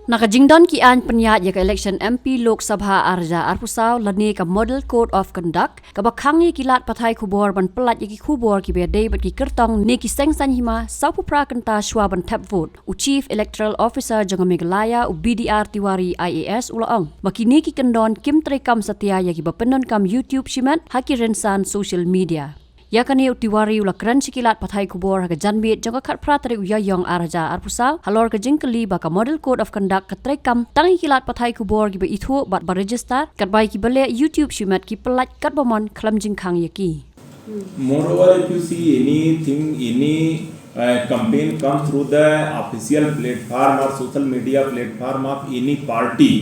Nakajingdon ki an penyat ya election MP Lok Sabha Arja Arpusau lani ka Model Code of Conduct ka Khang ye kilat pathai khubor ban pelat ye ki khubor ki be dei bat ki kertong ne ki seng san hima saupupra kanta Shwa ban Thep vote u Chief Electoral Officer jang Meghalaya u BDR Tiwari IAS ulaong makini ki kendon kim trekam setia ya ki bapenon kam YouTube shimat haki rensan social media yakani utiwari ula kran sikilat pathai kubor ha janbit jang khat pratri uyayong araja arpusau halor ka jingkali ba ka Model Code of Conduct ka trekam tangi kilat pathai kubor gi ba ithu bat ba register kat bai ki bale YouTube shimat ki pelat kat bomon khlam jing khang yaki. Moreover, if you see any campaign come through the official platform or social media platform of any party,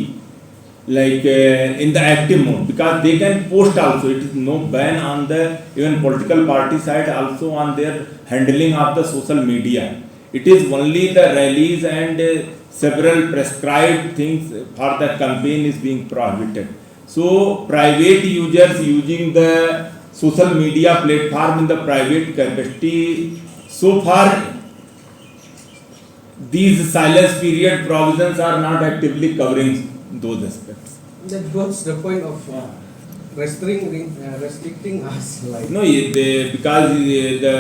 like in the active mode, because they can post also. It is no ban on the even political party side also on their handling of the social media. It is only the rallies and several prescribed things for the campaign is being prohibited. So private users using the social media platform in the private capacity, so far these silence period provisions are not actively covering those aspects. Then what's the point of restricting us? Like Because the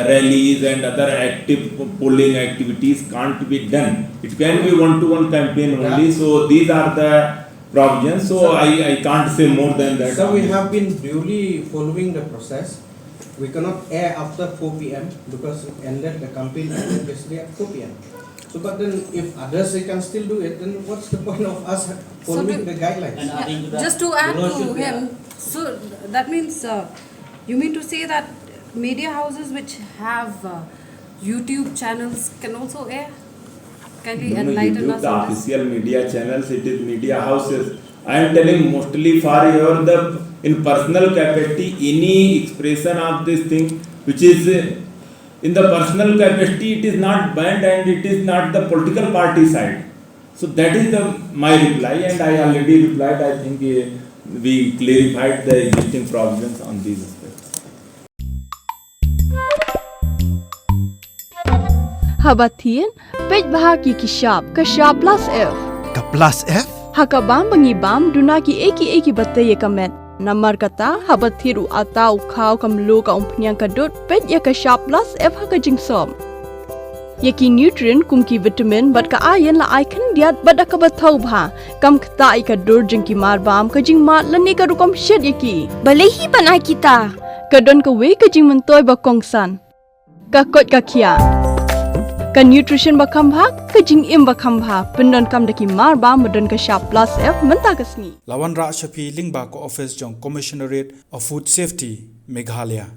rallies and other active polling activities can't be done. It can be one-to-one campaign only. So these are the provisions. So I can't say more than that. So we have been duly following the process. We cannot air after 4 p.m. because we ended the campaign yesterday at 4 p.m. So, but then if others they can still do it, then what's the point of us following the guidelines? Yeah, just to add to him, so that means you mean to say that media houses which have YouTube channels can also air? Can you enlighten us the on this? official media channels, it is media houses. I am telling mostly for in personal capacity, any expression of this thing which is in the personal capacity, it is not banned and it is not the political party side. So that is my reply, and I already replied. I think we clarified the existing provisions on these aspects. Habatin, pej bahagi kishab plus F. Ka plus F? Hakabam bangibam dunaki eki bataya kamet. Namar kata habathiru atau khau kamlu ka umpnyang kadut pet ya ka sharp plus F ha ka jingsom. Yaki nutrient kum ki vitamin bat ka iron la icon diat bat ka bathau bha kam khta I ka dur jing ki mar bam ka jing mat lani ka rukom shed yaki. Balehi banai kita. Ka don ka we ka jing mentoy ba kongsan. Ka kot ka kia. Ka nutrition ba khambha ka jing im ba khambha pendon kam daki mar ba modon ka sharp plus F menta kasni Lawan Ra Shafi Lingba ko office jong Commissionerate of Food Safety Meghalaya.